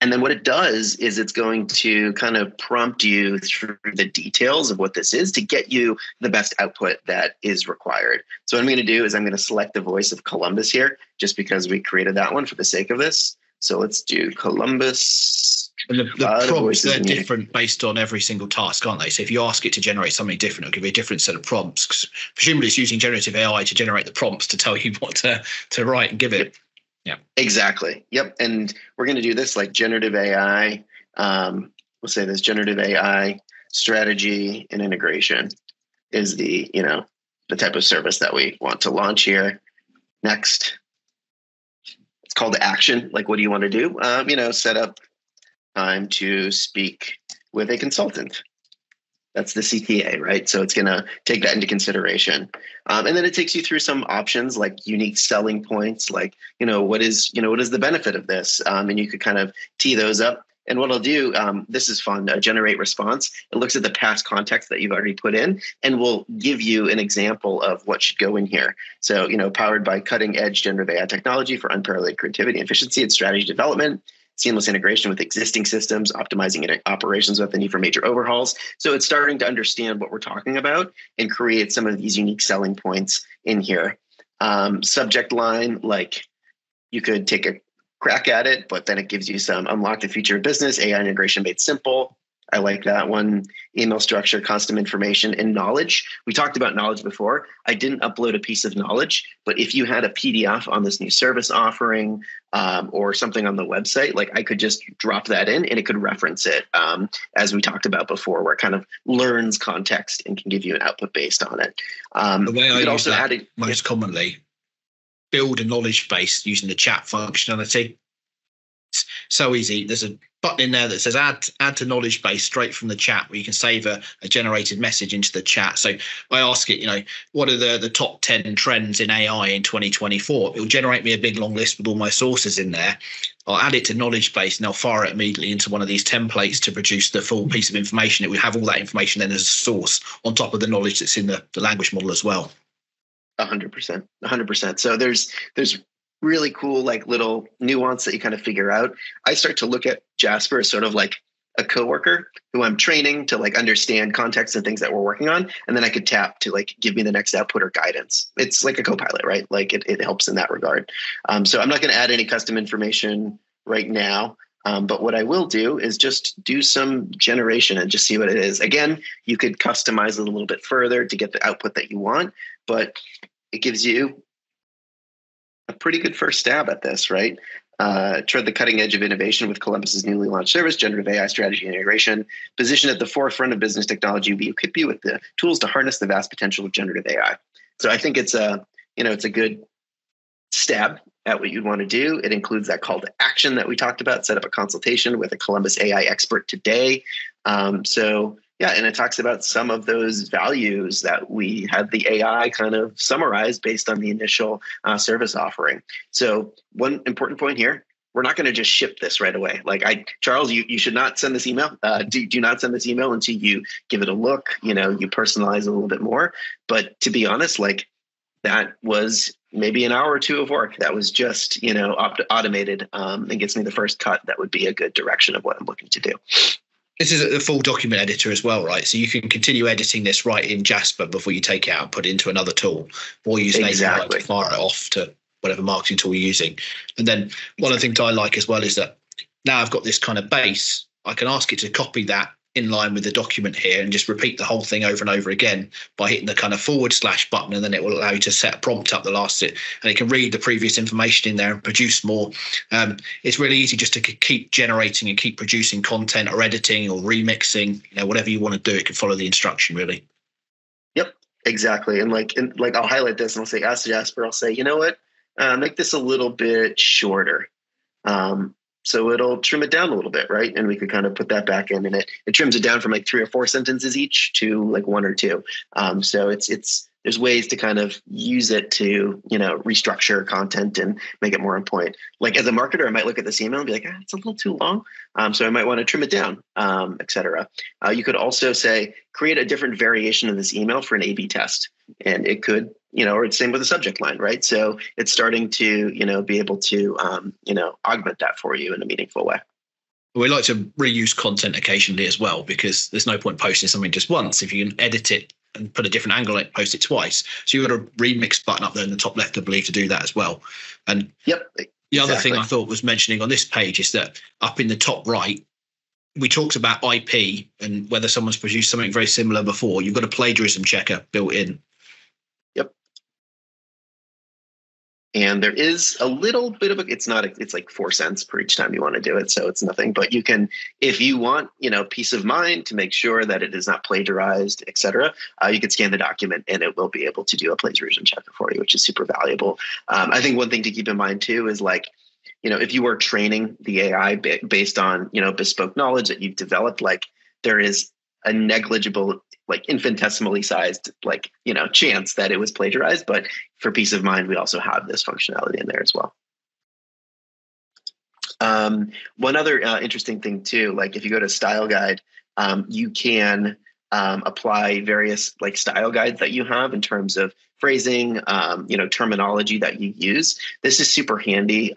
And then what it does is it's going to kind of prompt you through the details of what this is to get you the best output that is required. So what I'm going to do is I'm going to select the voice of Columbus here, just because we created that one for the sake of this. So let's do Columbus. And the prompts, they're different based on every single task, aren't they? So if you ask it to generate something different, it'll give you a different set of prompts. 'Cause presumably it's using generative AI to generate the prompts to tell you what to write and give it. Yeah, exactly. Yep. And we're going to do this like generative AI. We'll say this generative AI strategy and integration is the type of service that we want to launch here. Next, it's called to action. Like, what do you want to do? Set up time to speak with a consultant. That's the CTA, right? So it's going to take that into consideration. And then it takes you through some options like unique selling points, like, what is the benefit of this? And you could kind of tee those up. And what I'll do, this is fun, generate response. It looks at the past context that you've already put in and will give you an example of what should go in here. So, powered by cutting edge generative AI technology for unparalleled creativity and efficiency and strategy development, seamless integration with existing systems, optimizing operations without the need for major overhauls. So it's starting to understand what we're talking about and create some of these unique selling points in here. Subject line, like you could take a crack at it, but then it gives you some unlock the future of business, AI integration made simple. I like that one. Email structure, custom information, and knowledge. We talked about knowledge before. I didn't upload a piece of knowledge, but if you had a PDF on this new service offering or something on the website, like I could just drop that in and it could reference it, as we talked about before, where it kind of learns context and can give you an output based on it. The way I use that most commonly, build a knowledge base using the chat functionality. It's so easy. There's a button in there that says add to knowledge base straight from the chat, where you can save a generated message into the chat. So I ask it, what are the top 10 trends in AI in 2024? It'll generate me a big long list with all my sources in there. I'll add it to knowledge base and I'll fire it immediately into one of these templates to produce the full piece of information. It will have all that information then as a source on top of the knowledge that's in the language model as well. 100%. So there's really cool, like little nuance that you kind of figure out. I start to look at Jasper as sort of like a coworker who I'm training to like understand context and things that we're working on. And then I could tap to like give me the next output or guidance. It's like a co-pilot, right? Like it helps in that regard. So I'm not going to add any custom information right now. But what I will do is just do some generation and just see what it is. Again, you could customize it a little bit further to get the output that you want, but it gives you a pretty good first stab at this, right? Tread the cutting edge of innovation with Columbus's newly launched service, Generative AI Strategy and Integration. Position at the forefront of business technology, we equip you with the tools to harness the vast potential of generative AI. So I think it's a good stab at what you'd want to do. It includes that call to action that we talked about, set up a consultation with a Columbus AI expert today. Yeah, and it talks about some of those values that we had the AI kind of summarize based on the initial service offering. So one important point here, we're not going to just ship this right away. Like Charles, you should not send this email. Do not send this email until you give it a look, you personalize it a little bit more. But to be honest, like that was maybe an hour or two of work that was just, automated and gets me the first cut. That would be a good direction of what I'm looking to do. This is a full document editor as well, right? So you can continue editing this right in Jasper before you take it out and put it into another tool, or use an API to fire it off to whatever marketing tool you're using. And then one of the things I like as well is that now I've got this kind of base, I can ask it to copy that in line with the document here and just repeat the whole thing over and over again by hitting the kind of / button, and then it will allow you to set a prompt up the last bit, and it can read the previous information in there and produce more. It's really easy just to keep generating and keep producing content or editing or remixing, whatever you want to do. It can follow the instruction really. Yep, exactly. And like I'll highlight this and I'll say, ask Jasper, I'll say, you know what, make this a little bit shorter. So it'll trim it down a little bit, right? And we could kind of put that back in, and it trims it down from like 3 or 4 sentences each to like 1 or 2. So it's there's ways to kind of use it to, restructure content and make it more on point. Like as a marketer, I might look at this email and be like, it's a little too long. So I might want to trim it down, et cetera. You could also say, create a different variation of this email for an A/B test. And it could, or it's same with the subject line, right? So it's starting to, be able to, augment that for you in a meaningful way. We like to reuse content occasionally as well, because there's no point posting something just once. If you can edit it and put a different angle on it, post it twice. So you've got a remix button up there in the top left, I believe, to do that as well. And the other thing I thought was mentioning on this page is that up in the top right, we talked about IP and whether someone's produced something very similar before. You've got a plagiarism checker built in. Yep. And there is a little bit of it's like 4 cents per each time you want to do it. So it's nothing, but you can, if you want, peace of mind to make sure that it is not plagiarized, et cetera, you can scan the document and it will be able to do a plagiarism checker for you, which is super valuable. I think one thing to keep in mind too is like, if you are training the AI based on, bespoke knowledge that you've developed, like there is a negligible, like infinitesimally sized, like, chance that it was plagiarized. But for peace of mind, we also have this functionality in there as well. One other interesting thing too, like if you go to Style Guide, you can apply various like style guides that you have in terms of phrasing, terminology that you use. This is super handy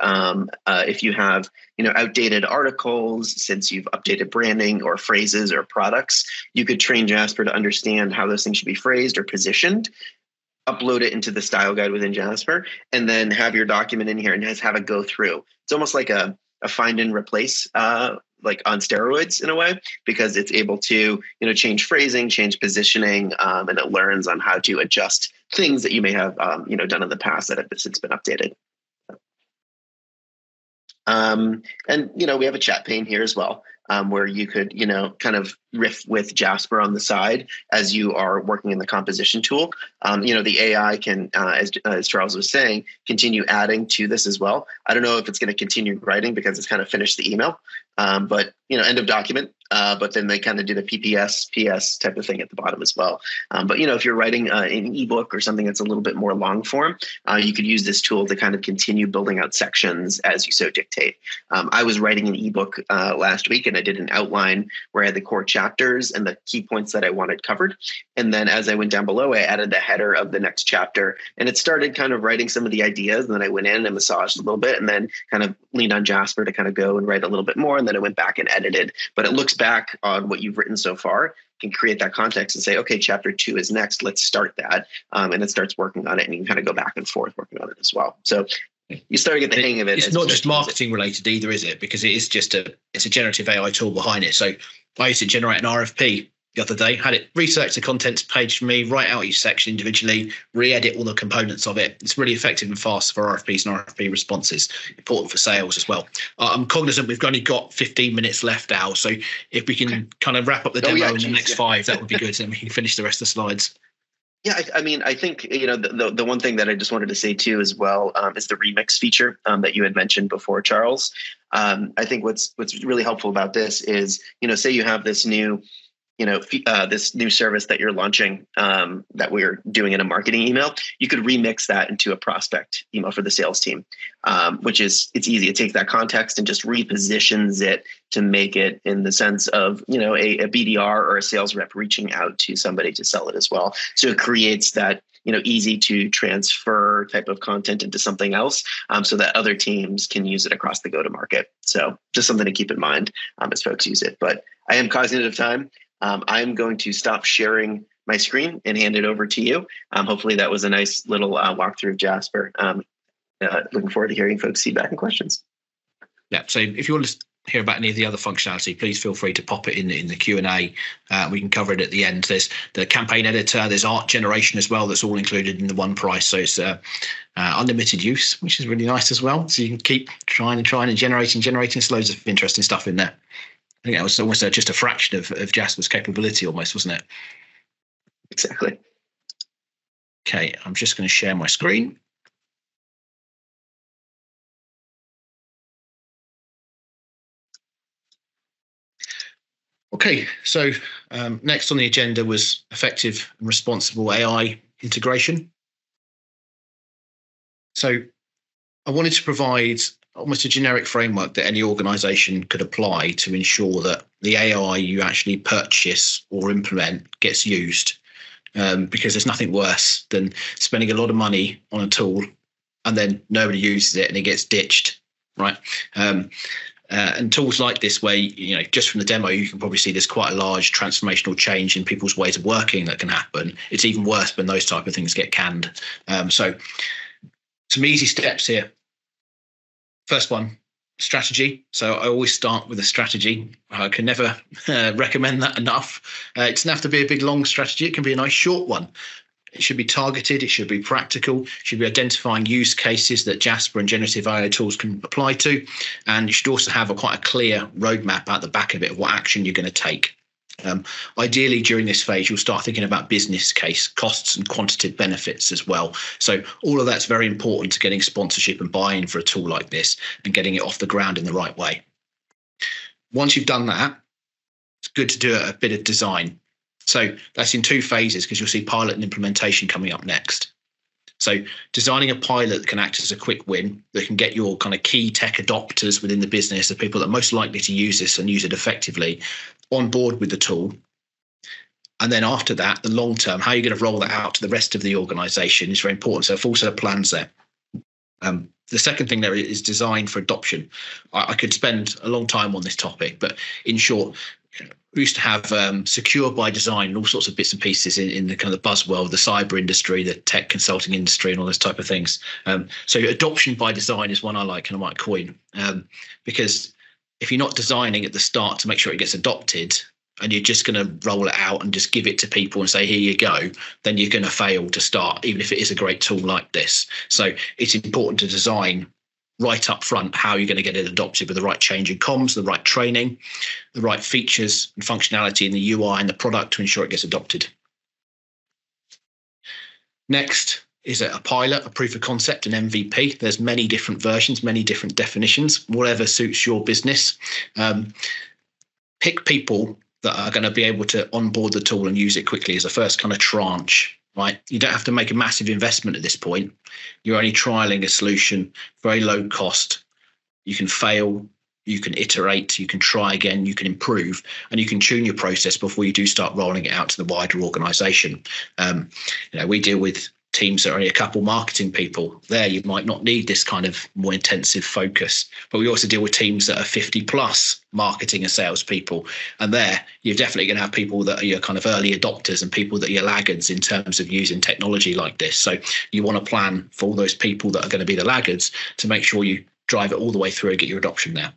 if you have, outdated articles, since you've updated branding or phrases or products. You could train Jasper to understand how those things should be phrased or positioned, upload it into the style guide within Jasper, and then have your document in here and just have it go through. It's almost like a find and replace like on steroids in a way, because it's able to, change phrasing, change positioning, and it learns on how to adjust things that you may have, done in the past that have since been updated. And, we have a chat pane here as well, where you could, kind of riff with Jasper on the side as you are working in the composition tool. The AI can, as Charles was saying, continue adding to this as well. I don't know if it's going to continue writing because it's kind of finished the email, but, end of document. But then they kind of do the PPS, PS type of thing at the bottom as well. But, if you're writing an ebook or something that's a little bit more long form, you could use this tool to kind of continue building out sections as you so dictate. I was writing an ebook last week, and I did an outline where I had the core chapters and the key points that I wanted covered. And then as I went down below, I added the header of the next chapter, and it started kind of writing some of the ideas. And then I went in and massaged a little bit, and then kind of leaned on Jasper to kind of go and write a little bit more. And then I went back and edited, but it looks back on what you've written so far, can create that context and say, okay, chapter 2 is next. Let's start that. And it starts working on it, and you can kind of go back and forth working on it as well. So you start to get the hang of it. It's not just marketing related either, is it? Because it is just it's a generative AI tool behind it. So I used to generate an RFP the other day, had it research the contents page for me, write out each section individually, re-edit all the components of it. It's really effective and fast for RFPs and RFP responses. Important for sales as well. I'm cognizant we've only got 15 minutes left now, so if we can kind of wrap up the demo in the next 5, that would be good. Then we can finish the rest of the slides. Yeah, I think, the one thing that I just wanted to say too as well is the remix feature that you had mentioned before, Charles. I think what's really helpful about this is, say you have this new, this new service that you're launching that we're doing in a marketing email. You could remix that into a prospect email for the sales team, it's easy. It takes that context and just repositions it to make it in the sense of, a BDR or a sales rep reaching out to somebody to sell it as well. So it creates that, easy to transfer type of content into something else so that other teams can use it across the go-to-market. So just something to keep in mind as folks use it. But I am cognizant of time. I'm going to stop sharing my screen and hand it over to you. Hopefully that was a nice little walkthrough of Jasper. Looking forward to hearing folks' feedback and questions. Yeah, so if you want to hear about any of the other functionality, please feel free to pop it in the Q&A. We can cover it at the end. There's the campaign editor, there's art generation as well. That's all included in the one price. So it's unlimited use, which is really nice as well. So you can keep trying and generating. There's loads of interesting stuff in there. I think that was almost just a fraction of Jasper's capability almost, wasn't it? Exactly. Okay, I'm just going to share my screen. Okay, so next on the agenda was effective and responsible AI integration. So I wanted to provide almost a generic framework that any organization could apply to ensure that the AI you actually purchase or implement gets used. Because there's nothing worse than spending a lot of money on a tool and then nobody uses it and it gets ditched, right? And tools like this, where just from the demo, you can probably see there's quite a large transformational change in people's ways of working that can happen. It's even worse when those type of things get canned. So some easy steps here. First one, strategy. So I always start with a strategy. I can never recommend that enough. It doesn't have to be a big, long strategy. It can be a nice, short one. It should be targeted. It should be practical. It should be identifying use cases that Jasper and generative AI tools can apply to. And you should also have quite a clear roadmap at the back of it of what action you're going to take. Ideally, during this phase, you'll start thinking about business case, costs and quantitative benefits as well. So all of that's very important to getting sponsorship and buy-in for a tool like this and getting it off the ground in the right way. Once you've done that, it's good to do a bit of design. So that's in two phases, because you'll see pilot and implementation coming up next. So designing a pilot that can act as a quick win, that can get your kind of key tech adopters within the business, the people that are most likely to use this and use it effectively, on board with the tool. And then after that, the long term, how you're going to roll that out to the rest of the organization is very important. So a full set of plans there. The second thing there is design for adoption. I could spend a long time on this topic, but in short, we used to have secure by design and all sorts of bits and pieces in the kind of the buzzworld, the cyber industry, the tech consulting industry, and all those type of things. So adoption by design is one I like and I might coin, because if you're not designing at the start to make sure it gets adopted and you're just going to roll it out and just give it to people and say, here you go, then you're going to fail to start, even if it is a great tool like this. So it's important to design right up front how you're going to get it adopted with the right change in comms, the right training, the right features and functionality in the UI and the product to ensure it gets adopted. Next is a pilot, a proof of concept, an MVP. There's many different versions, many different definitions, whatever suits your business. Pick people that are going to be able to onboard the tool and use it quickly as a first kind of tranche. Right, you don't have to make a massive investment at this point. You're only trialing a solution, very low cost. You can fail, you can iterate, you can try again, you can improve, and you can tune your process before you do start rolling it out to the wider organization. We deal with teams that are only a couple marketing people. There, you might not need this kind of more intensive focus, but we also deal with teams that are 50 plus marketing and salespeople. And there, you're definitely going to have people that are your kind of early adopters and people that are your laggards in terms of using technology like this. So you want to plan for all those people that are going to be the laggards to make sure you drive it all the way through and get your adoption there.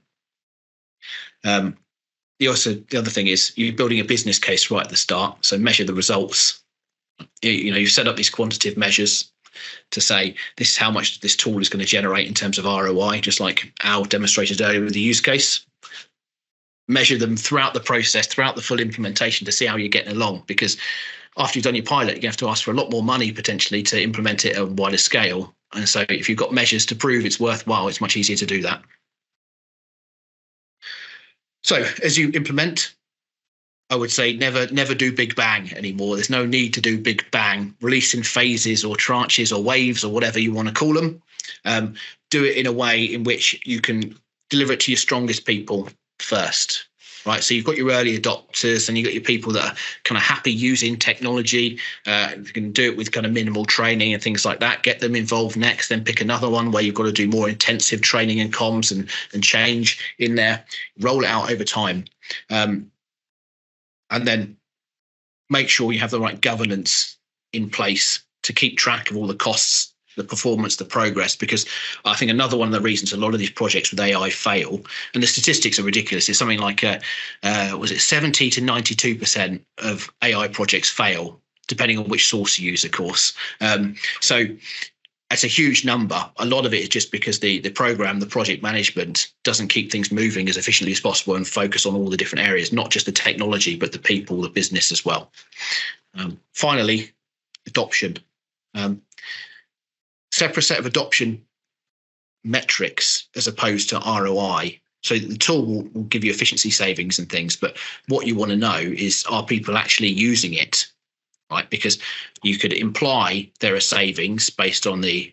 The other thing is you're building a business case right at the start. So measure the results. You set up these quantitative measures to say this is how much this tool is going to generate in terms of ROI, just like Al demonstrated earlier with the use case. Measure them throughout the process, throughout the full implementation to see how you're getting along, because after you've done your pilot, you have to ask for a lot more money potentially to implement it at a wider scale. And so if you've got measures to prove it's worthwhile, it's much easier to do that. So as you implement, I would say never do big bang anymore. There's no need to do big bang. Release in phases or tranches or waves or whatever you want to call them. Do it in a way in which you can deliver it to your strongest people first, right? So you've got your early adopters and you've got your people that are kind of happy using technology. You can do it with kind of minimal training and things like that. Get them involved next, then pick another one where you've got to do more intensive training and comms and change in there. Roll it out over time. And then make sure you have the right governance in place to keep track of all the costs, the performance, the progress, because I think another one of the reasons a lot of these projects with AI fail, and the statistics are ridiculous, is something like, was it 70 to 92% of AI projects fail, depending on which source you use, of course. So it's a huge number. A lot of it is just because the program, the project management doesn't keep things moving as efficiently as possible and focus on all the different areas, not just the technology, but the people, the business as well. Finally, adoption. Separate set of adoption metrics as opposed to ROI. So the tool will give you efficiency savings and things, but what you want to know is, are people actually using it, right? Because you could imply there are savings based on the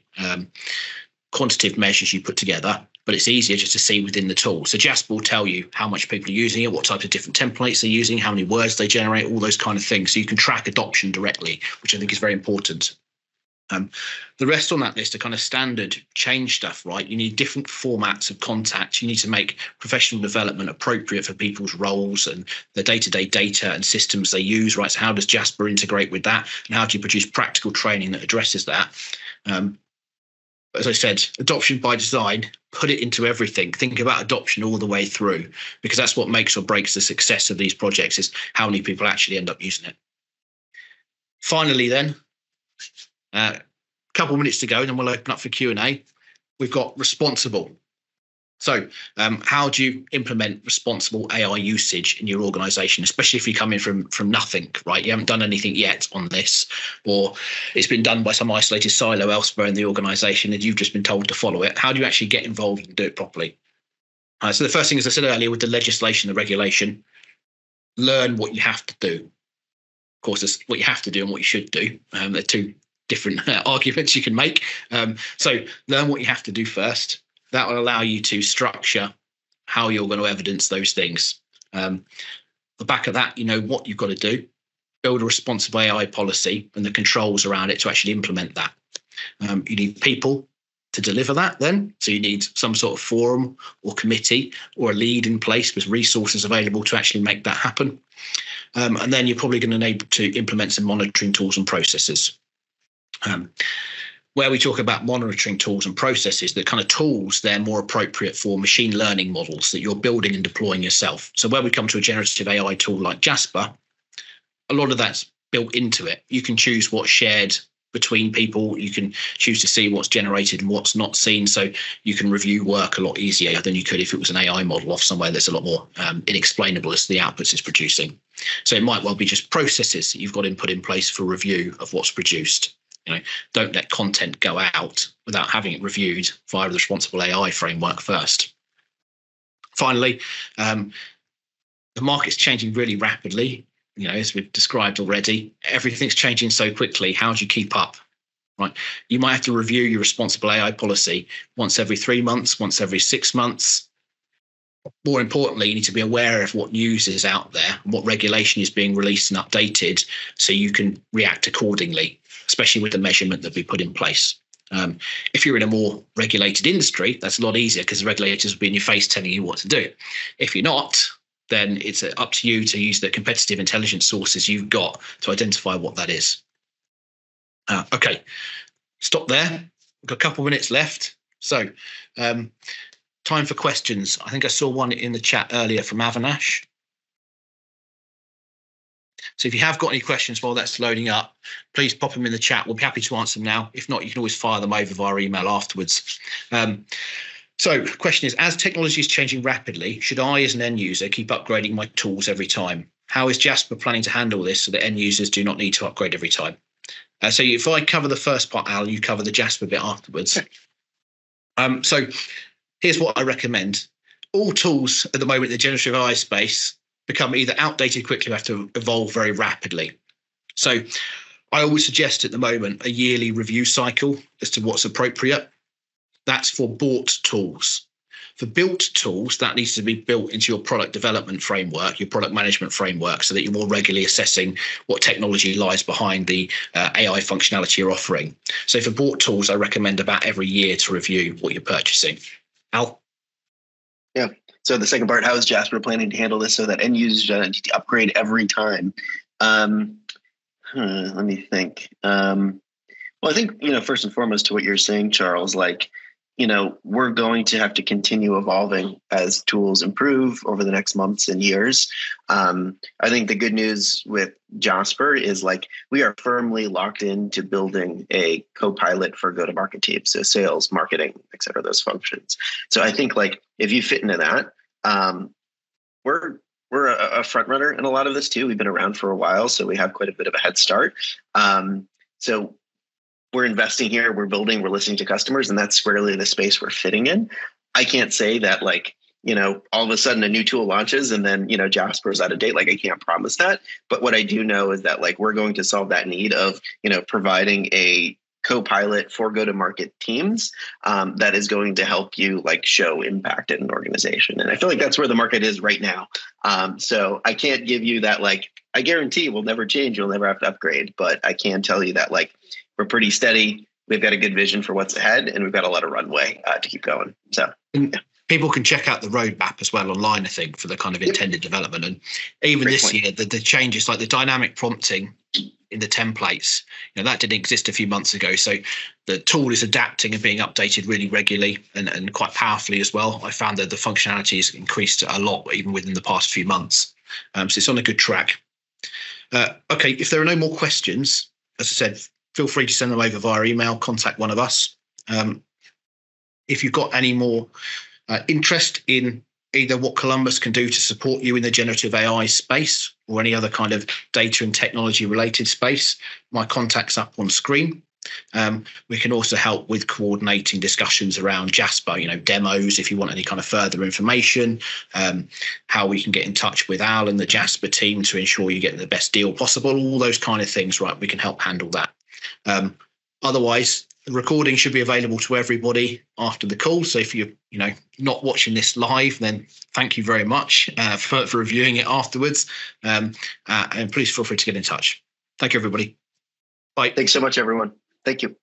quantitative measures you put together, but it's easier just to see within the tool. So Jasper will tell you how much people are using it, what types of different templates they're using, how many words they generate, all those kind of things. So you can track adoption directly, which I think is very important. The rest on that list are kind of standard change stuff, right? You need different formats of contact. You need to make professional development appropriate for people's roles and the day-to-day data and systems they use, right? So how does Jasper integrate with that? And how do you produce practical training that addresses that? As I said, adoption by design, put it into everything. Think about adoption all the way through, because that's what makes or breaks the success of these projects, is how many people actually end up using it. Finally, then, a couple of minutes to go, and then we'll open up for Q&A. We've got responsible. So how do you implement responsible AI usage in your organization, especially if you come in from nothing, right? You haven't done anything yet on this, or it's been done by some isolated silo elsewhere in the organization and you've just been told to follow it. How do you actually get involved and do it properly? So the first thing, as I said earlier, with the legislation, the regulation, learn what you have to do. Of course, there's what you have to do and what you should do. They're two different arguments you can make. So learn what you have to do first. That will allow you to structure how you're going to evidence those things. The back of that, you know what you've got to do. Build a responsible AI policy and the controls around it to actually implement that. You need people to deliver that then. So you need some sort of forum or committee or a lead in place with resources available to actually make that happen. And then you're probably going to need to implement some monitoring tools and processes. Where we talk about monitoring tools and processes, the kind of tools, they're more appropriate for machine learning models that you're building and deploying yourself. So where we come to a generative AI tool like Jasper, a lot of that's built into it. You can choose what's shared between people. You can choose to see what's generated and what's not seen. So you can review work a lot easier than you could if it was an AI model off somewhere that's a lot more inexplainable as the outputs it's producing. So it might well be just processes that you've got input in place for review of what's produced. You know, don't let content go out without having it reviewed via the responsible AI framework first. Finally, the market's changing really rapidly. You know, as we've described already, everything's changing so quickly. How do you keep up? Right? You might have to review your responsible AI policy once every 3 months, once every 6 months. More importantly, you need to be aware of what news is out there, what regulation is being released and updated, so you can react accordingly, especially with the measurement that we put in place. If you're in a more regulated industry, that's a lot easier because the regulators will be in your face telling you what to do. If you're not, then it's up to you to use the competitive intelligence sources you've got to identify what that is. Okay, stop there. We've got a couple of minutes left. So time for questions. I think I saw one in the chat earlier from Avinash. So if you have got any questions while that's loading up, please pop them in the chat. We'll be happy to answer them now. If not, you can always fire them over via email afterwards. So the question is, as technology is changing rapidly, should I as an end user keep upgrading my tools every time? How is Jasper planning to handle this so that end users do not need to upgrade every time? So if I cover the first part, Al, you cover the Jasper bit afterwards. So here's what I recommend. All tools at the moment in the generative AI space become either outdated quickly or have to evolve very rapidly. So I always suggest at the moment a yearly review cycle as to what's appropriate. That's for bought tools. For built tools, that needs to be built into your product development framework, your product management framework, so that you're more regularly assessing what technology lies behind the AI functionality you're offering. So for bought tools, I recommend about every year to review what you're purchasing. Al? Yeah. So the second part, how is Jasper planning to handle this so that end users need to upgrade every time? Let me think. Well, I think, first and foremost to what you're saying, Charles, we're going to have to continue evolving as tools improve over the next months and years. I think the good news with Jasper is we are firmly locked into building a co-pilot for go-to-market teams, so sales, marketing, et cetera, those functions. So I think if you fit into that, we're a front runner in a lot of this too. We've been around for a while, so we have quite a bit of a head start. So we're investing here, we're building, we're listening to customers, and that's squarely the space we're fitting in. I can't say that all of a sudden a new tool launches and then, Jasper's out of date. Like I can't promise that. But what I do know is that like we're going to solve that need of, providing a co-pilot for go-to-market teams that is going to help you like show impact in an organization. And I feel like that's where the market is right now. So I can't give you that, like, I guarantee it will never change. You'll never have to upgrade, but I can tell you that like we're pretty steady. We've got a good vision for what's ahead and we've got a lot of runway to keep going. So yeah. People can check out the roadmap as well online, I think, for the kind of intended development. And even Great this point. Year, the changes like the dynamic prompting in the templates, that didn't exist a few months ago. So the tool is adapting and being updated really regularly and quite powerfully as well. I found that the functionality has increased a lot even within the past few months. So it's on a good track. Okay, if there are no more questions, as I said, feel free to send them over via email, contact one of us. If you've got any more interest in either what Columbus can do to support you in the generative AI space or any other kind of data and technology related space, my contact's up on screen. We can also help with coordinating discussions around Jasper, demos if you want any kind of further information, how we can get in touch with Al and the Jasper team to ensure you get the best deal possible, all those kind of things, right? We can help handle that. Otherwise, the recording should be available to everybody after the call. So if you're, not watching this live, then thank you very much for reviewing it afterwards. And please feel free to get in touch. Thank you, everybody. Bye. Thanks so much, everyone. Thank you.